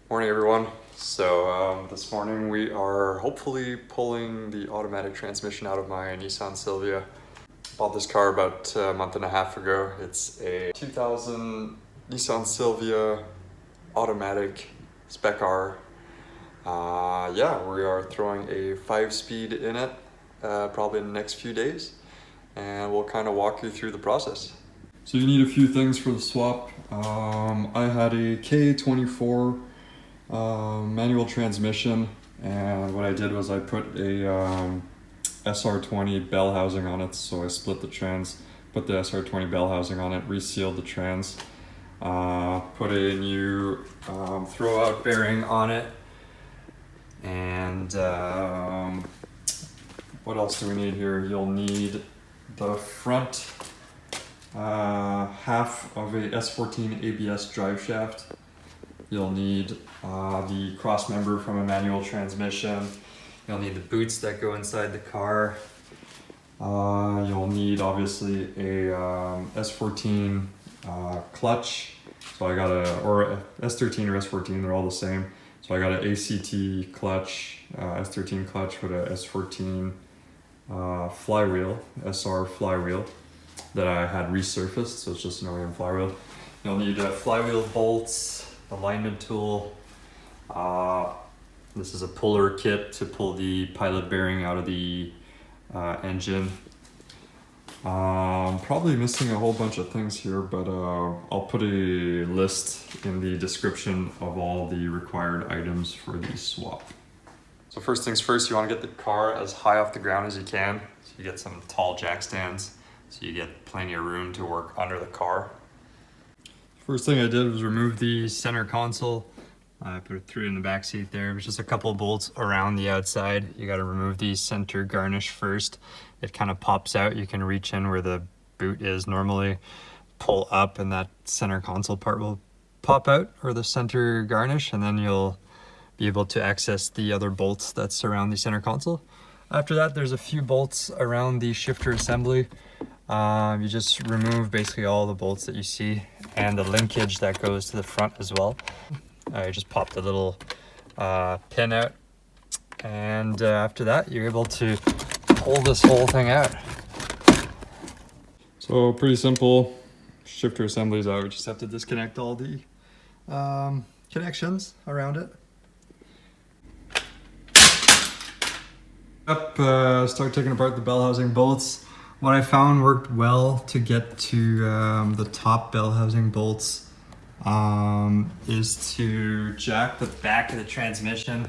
Morning everyone. This morning we are hopefully pulling the automatic transmission out of my Nissan Silvia. Bought this car about a month and a half ago. It's a 2000 Nissan Silvia automatic Spec-R. We are throwing a 5-speed in it probably in the next few days, and we'll kind of walk you through the process. So you need a few things for the swap. I had a K24 manual transmission, and what I did was I put a SR20 bell housing on it. So I split the trans, put the SR20 bell housing on it, resealed the trans, put a new throwout bearing on it, and what else do we need here? You'll need the front half of a S14 ABS drive shaft. You'll need the cross member from a manual transmission. You'll need the boots that go inside the car. You'll need obviously a S14 clutch. So I got or S13 or S14, they're all the same. So I got an ACT clutch, S13 clutch with a S14 flywheel, SR flywheel that I had resurfaced, so it's just an OEM flywheel. You'll need flywheel bolts, alignment tool. This is a puller kit to pull the pilot bearing out of the engine. Probably missing a whole bunch of things here, but I'll put a list in the description of all the required items for the swap. So first things first, you want to get the car as high off the ground as you can. So you get some tall jack stands, so you get plenty of room to work under the car. First thing I did was remove the center console. I threw it in the back seat there. There's just a couple of bolts around the outside. You got to remove the center garnish first. It kind of pops out. You can reach in where the boot is normally, pull up, and that center console part will pop out, or the center garnish, and then you'll be able to access the other bolts that surround the center console. After that, there's a few bolts around the shifter assembly. You just remove basically all the bolts that you see, and the linkage that goes to the front as well. You just pop the little pin out, and after that you're able to pull this whole thing out. So pretty simple. Shifter assembly's out. We just have to disconnect all the connections around it. Start taking apart the bell housing bolts. What I found worked well to get to the top bell housing bolts is to jack the back of the transmission,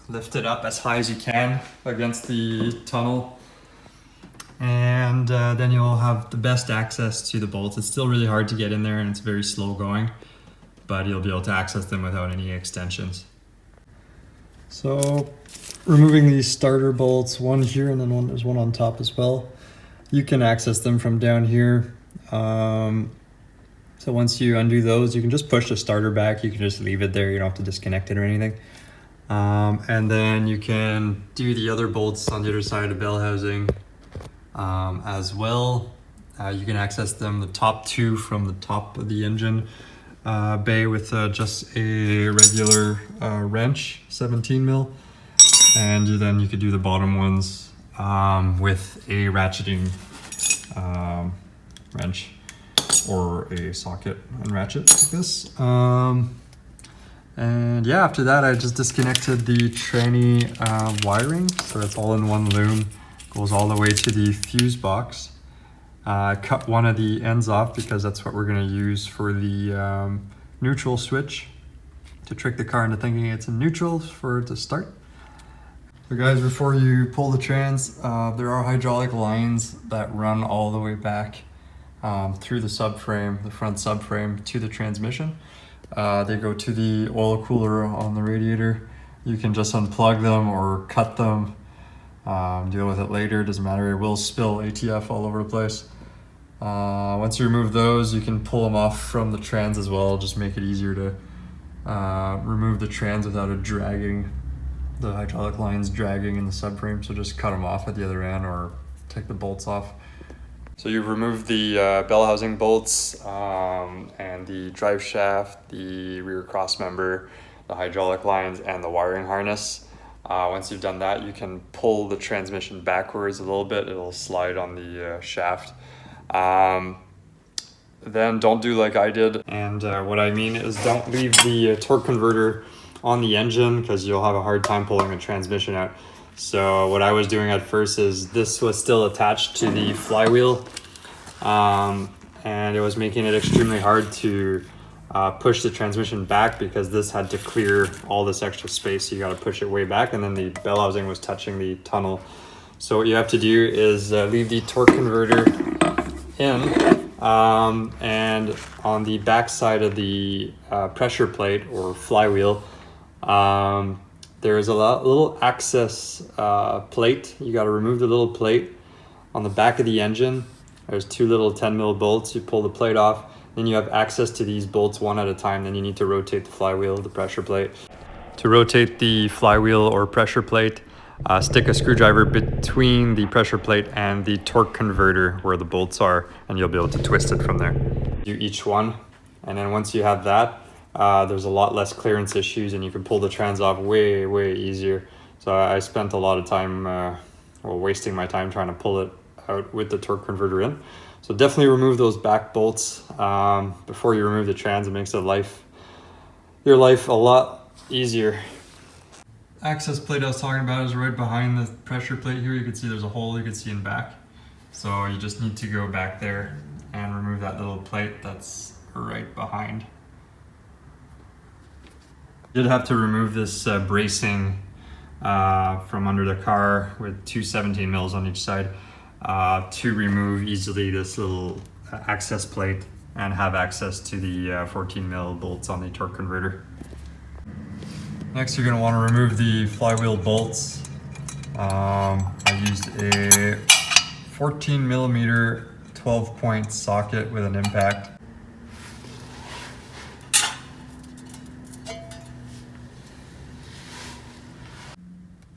lift it up as high as you can against the tunnel, and then you'll have the best access to the bolts. It's still really hard to get in there, and it's very slow going, but you'll be able to access them without any extensions. So removing these starter bolts, one here and then there's one on top as well. You can access them from down here. So once you undo those, you can just push the starter back. You can just leave it there. You don't have to disconnect it or anything. And then you can do the other bolts on the other side of the bell housing as well. You can access them, the top two from the top of the engine bay with just a regular wrench, 17 mil. And then you could do the bottom ones with a ratcheting wrench or a socket and ratchet like this. And yeah, after that I just disconnected the tranny wiring, so it's all in one loom, goes all the way to the fuse box. I cut one of the ends off because that's what we're going to use for the neutral switch, to trick the car into thinking it's in neutral for it to start. So guys, before you pull the trans, there are hydraulic lines that run all the way back through the subframe, the front subframe, to the transmission. They go to the oil cooler on the radiator. You can just unplug them or cut them, deal with it later, doesn't matter. It will spill ATF all over the place. Once you remove those, you can pull them off from the trans as well. Just make it easier to remove the trans without it dragging, the hydraulic lines dragging in the subframe. So just cut them off at the other end or take the bolts off. So you've removed the bell housing bolts and the drive shaft, the rear cross member, the hydraulic lines, and the wiring harness. Once you've done that, you can pull the transmission backwards a little bit. It'll slide on the shaft. Then don't do like I did. And what I mean is don't leave the torque converter on the engine because you'll have a hard time pulling the transmission out. So what I was doing at first is this was still attached to the flywheel, and it was making it extremely hard to push the transmission back because this had to clear all this extra space. So you got to push it way back, and then the bell housing was touching the tunnel. So what you have to do is leave the torque converter in, and on the back side of the pressure plate or flywheel, there's a little access plate. You got to remove the little plate on the back of the engine. There's two little 10 mil bolts. You pull the plate off, then you have access to these bolts one at a time. Then you need to rotate the flywheel, the pressure plate. To rotate the flywheel or pressure plate, stick a screwdriver between the pressure plate and the torque converter where the bolts are, and you'll be able to twist it from there. Do each one, and then once you have that, there's a lot less clearance issues and you can pull the trans off way easier. So I spent a lot of time wasting my time trying to pull it out with the torque converter in. So definitely remove those back bolts before you remove the trans. It makes your life a lot easier. Access plate I was talking about is right behind the pressure plate here. You can see there's a hole you can see in back. So you just need to go back there and remove that little plate that's right behind. You did have to remove this bracing from under the car with two 17 mils on each side to remove easily this little access plate and have access to the 14 mil bolts on the torque converter. Next, you're going to want to remove the flywheel bolts. I used a 14 millimeter 12-point socket with an impact.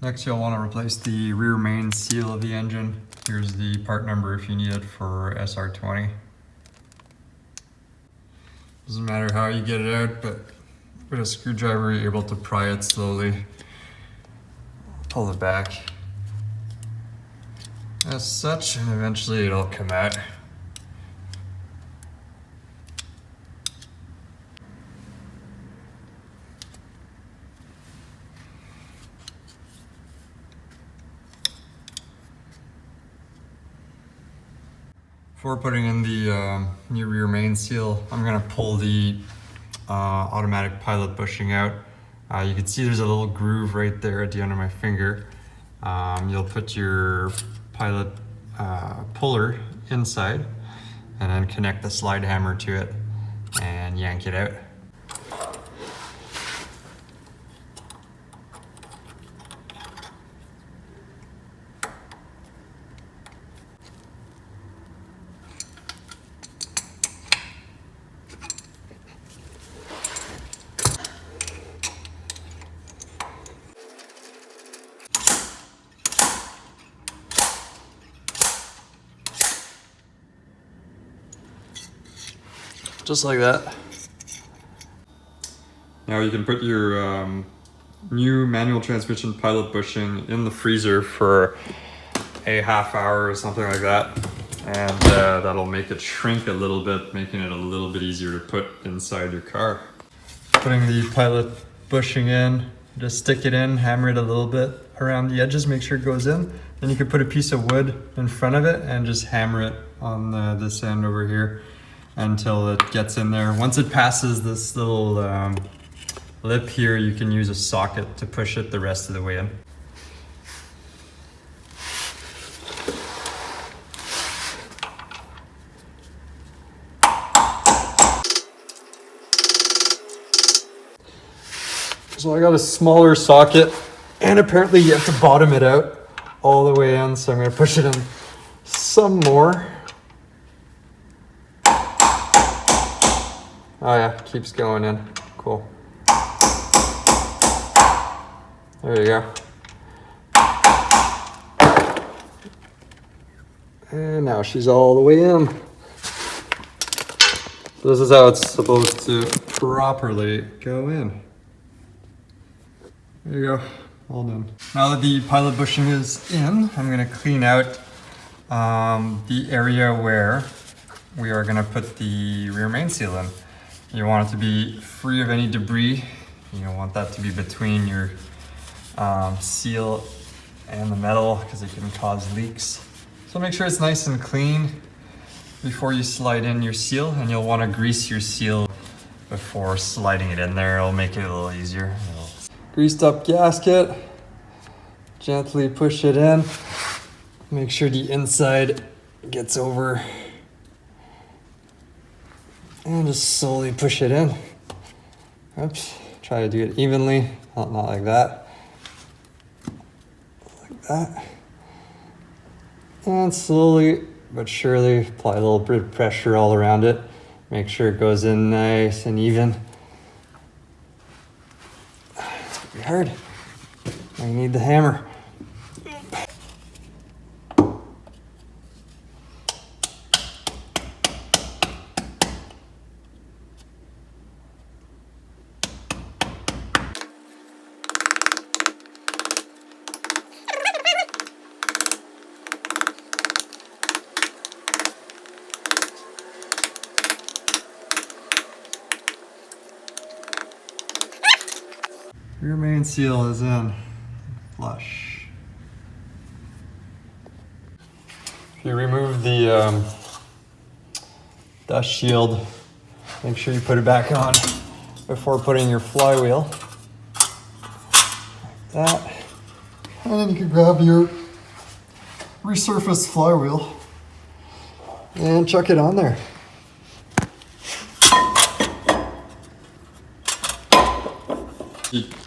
Next, you'll want to replace the rear main seal of the engine. Here's the part number if you need it for SR20. Doesn't matter how you get it out, but with a screwdriver you're able to pry it slowly. Pull it back as such, and eventually it'll come out. Before putting in the new rear main seal, I'm going to pull the automatic pilot bushing out. You can see there's a little groove right there at the end of my finger. You'll put your pilot puller inside and then connect the slide hammer to it and yank it out. Just like that. Now you can put your new manual transmission pilot bushing in the freezer for a half hour or something like that, and that'll make it shrink a little bit, making it a little bit easier to put inside your car. Putting the pilot bushing in, just stick it in, hammer it a little bit around the edges, make sure it goes in. Then you could put a piece of wood in front of it and just hammer it on this end over here until it gets in there. Once it passes this little lip here, you can use a socket to push it the rest of the way in. So I got a smaller socket, and apparently you have to bottom it out all the way in, so I'm going to push it in some more. Oh yeah, keeps going in. Cool. There you go. And now she's all the way in. This is how it's supposed to properly go in. There you go, all done. Now that the pilot bushing is in, I'm gonna clean out the area where we are gonna put the rear main seal in. You want it to be free of any debris. You don't want that to be between your seal and the metal because it can cause leaks. So make sure it's nice and clean before you slide in your seal, and you'll want to grease your seal before sliding it in there. It'll make it a little easier. Greased up gasket, gently push it in. Make sure the inside gets over and just slowly push it in. Oops, try to do it evenly, not like that. Like that. And slowly but surely apply a little bit of pressure all around it. Make sure it goes in nice and even. It's gonna be hard. I need the hammer. Rear main seal is in flush. If you remove the dust shield, make sure you put it back on before putting your flywheel. Like that. And then you can grab your resurfaced flywheel and chuck it on there.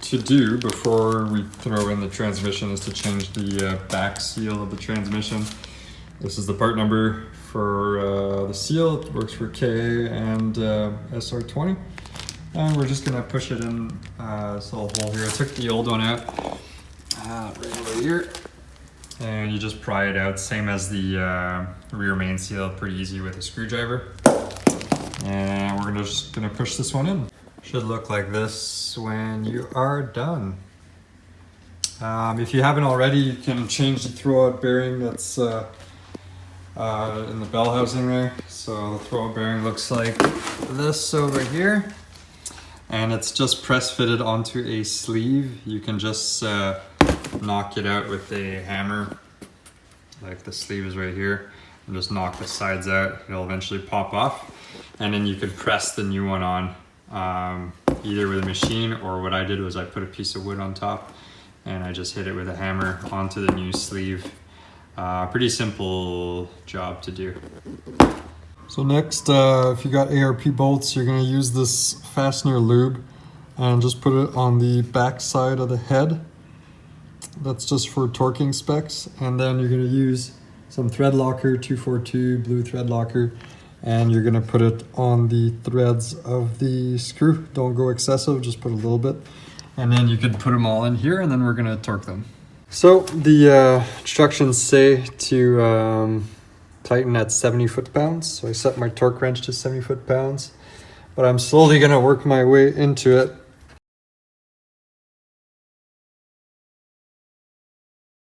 To do before we throw in the transmission is to change the back seal of the transmission. This is the part number for the seal. It works for KA and SR20. And we're just gonna push it in this little hole here. I took the old one out right over here. And you just pry it out, same as the rear main seal, pretty easy with a screwdriver. And we're just gonna push this one in. Should look like this when you are done. If you haven't already, you can change the throwout bearing that's in the bell housing there. So the throwout bearing looks like this over here. And it's just press fitted onto a sleeve. You can just knock it out with a hammer. Like the sleeve is right here. And just knock the sides out. It'll eventually pop off. And then you could press the new one on. Either with a machine, or what I did was I put a piece of wood on top and I just hit it with a hammer onto the new sleeve. Pretty simple job to do. So next, if you got ARP bolts, you're going to use this Fastener Lube and just put it on the back side of the head. That's just for torquing specs. And then you're going to use some thread locker, 242 blue thread locker. And you're gonna put it on the threads of the screw. Don't go excessive, just put a little bit. And then you could put them all in here and then we're gonna torque them. So the instructions say to tighten at 70 foot-pounds. So I set my torque wrench to 70 foot-pounds, but I'm slowly gonna work my way into it.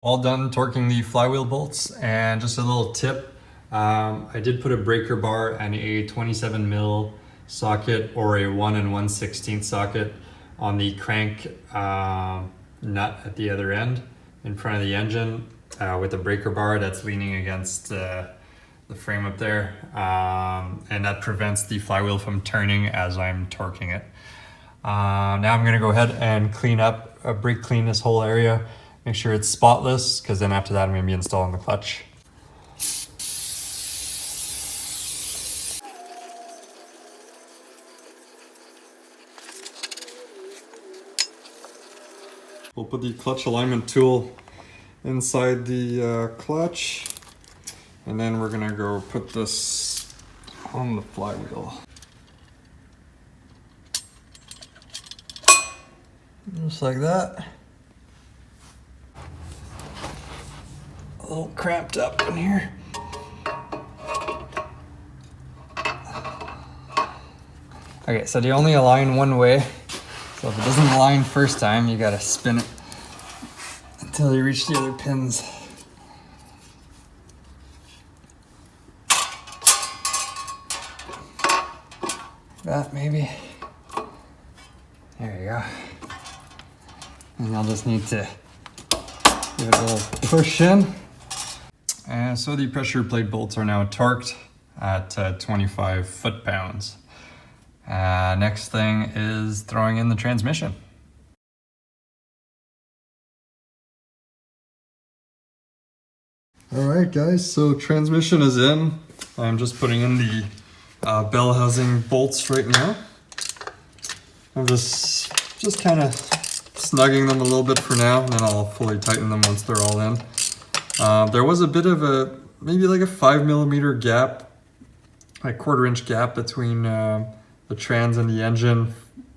All done torquing the flywheel bolts, and just a little tip. I did put a breaker bar and a 27 mil socket or a 1 1/16 socket on the crank nut at the other end in front of the engine with a breaker bar that's leaning against the frame up there, and that prevents the flywheel from turning as I'm torquing it. Now I'm gonna go ahead and clean up, brake clean this whole area, make sure it's spotless, because then after that I'm gonna be installing the clutch. We'll put the clutch alignment tool inside the clutch, and then we're gonna go put this on the flywheel. Just like that. A little cramped up in here. Okay, so they only align one way. So if it doesn't align first time, you gotta spin it until you reach the other pins. That maybe. There you go. And I'll just need to give it a little push in. And so the pressure plate bolts are now torqued at 25 foot-pounds. Next thing is throwing in the transmission. All right, guys, so transmission is in. I'm just putting in the bell housing bolts right now. I'm just kind of snugging them a little bit for now, and then I'll fully tighten them once they're all in. There was a bit of maybe like a 5mm gap, like 1/4 inch gap between the trans and the engine,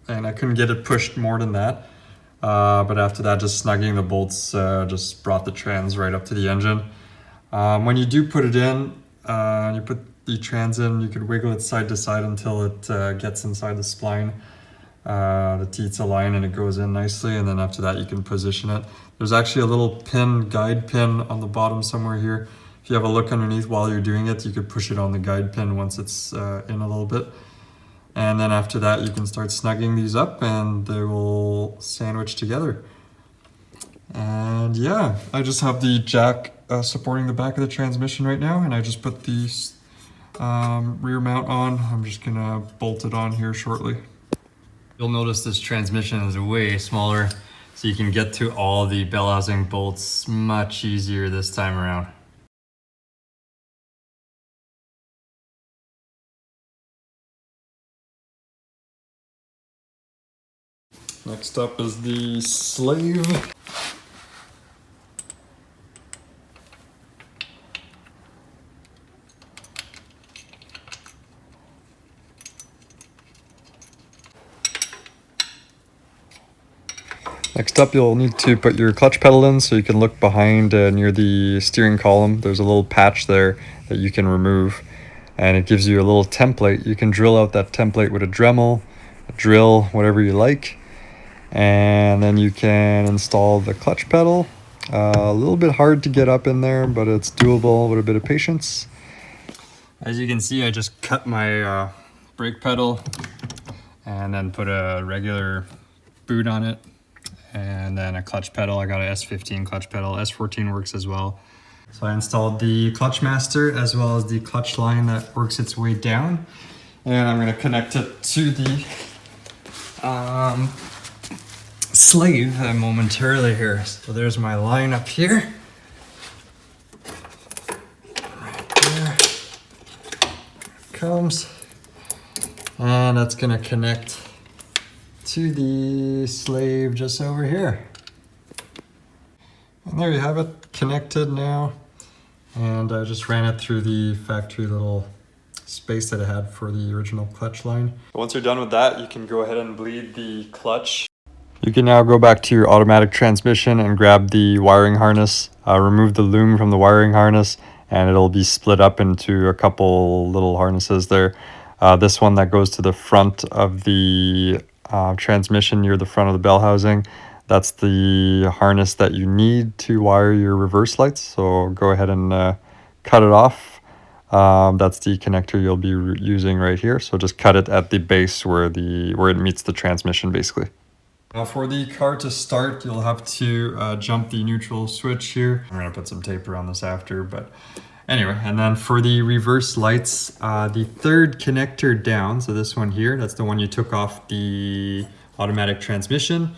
and I couldn't get it pushed more than that. But after that, just snugging the bolts just brought the trans right up to the engine. When you do put it in, you put the trans in, you could wiggle it side to side until it gets inside the spline. The teats align and it goes in nicely, and then after that you can position it. There's actually a little pin, guide pin on the bottom somewhere here. If you have a look underneath while you're doing it, you could push it on the guide pin once it's in a little bit. And then after that you can start snugging these up and they will sandwich together. And yeah, I just have the jack supporting the back of the transmission right now, and I just put the rear mount on. I'm just gonna bolt it on here shortly. You'll notice this transmission is way smaller, so you can get to all the bell housing bolts much easier this time around. Next up is the slave. Next up, you'll need to put your clutch pedal in so you can look behind near the steering column. There's a little patch there that you can remove, and it gives you a little template. You can drill out that template with a Dremel, a drill, whatever you like, and then you can install the clutch pedal. A little bit hard to get up in there, but it's doable with a bit of patience. As you can see, I just cut my brake pedal and then put a regular boot on it. And then a clutch pedal. I got a S15 clutch pedal. S14 works as well. So I installed the clutch master as well as the clutch line that works its way down. And I'm going to connect it to the slave momentarily here. So there's my line up here. Right there. It comes. And that's going to connect to the slave just over here. And there you have it, connected now. And I just ran it through the factory little space that it had for the original clutch line. Once you're done with that, you can go ahead and bleed the clutch. You can now go back to your automatic transmission and grab the wiring harness, remove the loom from the wiring harness, and it'll be split up into a couple little harnesses there. This one that goes to the front of the transmission near the front of the bell housing, that's the harness that you need to wire your reverse lights, so go ahead and cut it off. That's the connector you'll be using right here, so just cut it at the base where it meets the transmission basically. Now for the car to start, you'll have to jump the neutral switch here. I'm gonna put some tape around this after, but anyway, and then for the reverse lights, the third connector down, so this one here, that's the one you took off the automatic transmission.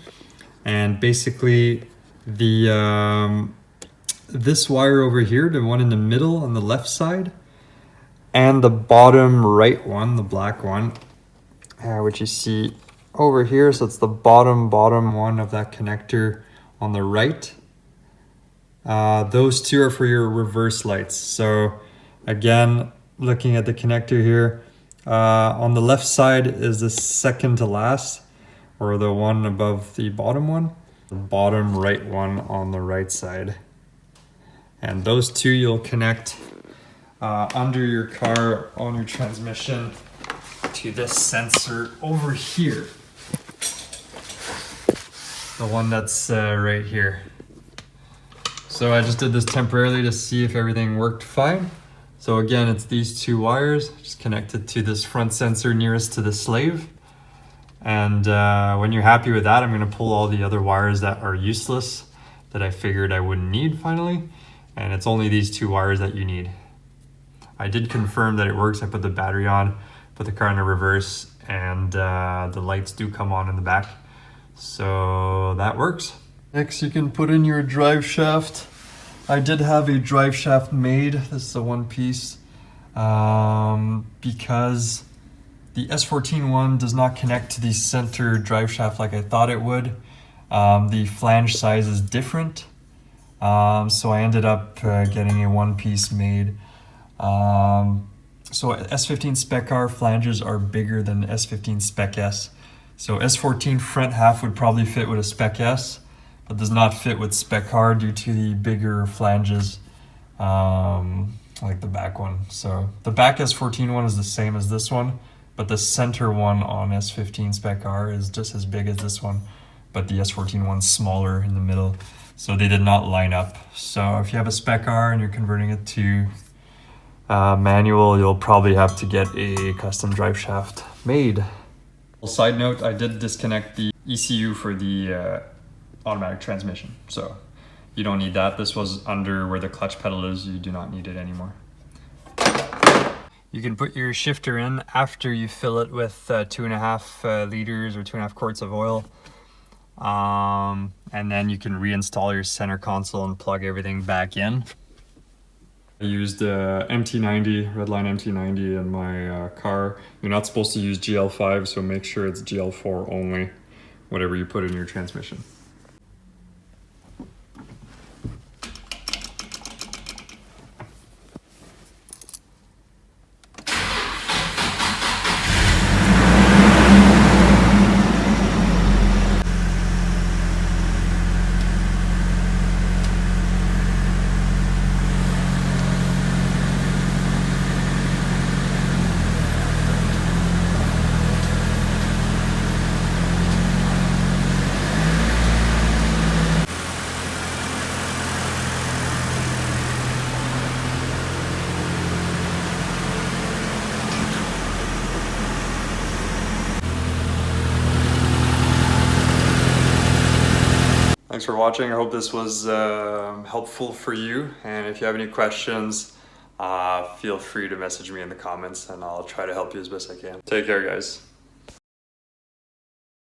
And basically the this wire over here, the one in the middle on the left side, and the bottom right one, the black one, which you see over here, so it's the bottom one of that connector on the right. Those two are for your reverse lights. So again, looking at the connector here, on the left side is the second to last, or the one above the bottom one, the bottom right one on the right side. And those two you'll connect under your car on your transmission to this sensor over here. The one that's right here. So I just did this temporarily to see if everything worked fine. So again, it's these two wires just connected to this front sensor nearest to the slave. And when you're happy with that, I'm gonna pull all the other wires that are useless that I figured I wouldn't need finally. And it's only these two wires that you need. I did confirm that it works. I put the battery on, put the car in a reverse, and the lights do come on in the back. So that works. Next, you can put in your drive shaft. I did have a drive shaft made. This is a one piece because the S14 one does not connect to the center drive shaft like I thought it would. The flange size is different. So I ended up getting a one piece made. So S15 Spec-R flanges are bigger than S15 Spec S. So S14 front half would probably fit with a Spec S, but does not fit with Spec-R due to the bigger flanges, like the back one. So the back S14 one is the same as this one, but the center one on S15 Spec-R is just as big as this one, but the S14 one's smaller in the middle. So they did not line up. So if you have a Spec-R and you're converting it to manual, you'll probably have to get a custom drive shaft made. Side note, I did disconnect the ECU for the automatic transmission, so you don't need that. This was under where the clutch pedal is. You do not need it anymore. You can put your shifter in after you fill it with 2.5 liters or 2.5 quarts of oil. And then you can reinstall your center console and plug everything back in. I used MT90, Redline MT90 in my car. You're not supposed to use GL5, so make sure it's GL4 only, whatever you put in your transmission. Thanks for watching. I hope this was helpful for you. And if you have any questions, feel free to message me in the comments and I'll try to help you as best I can. Take care, guys.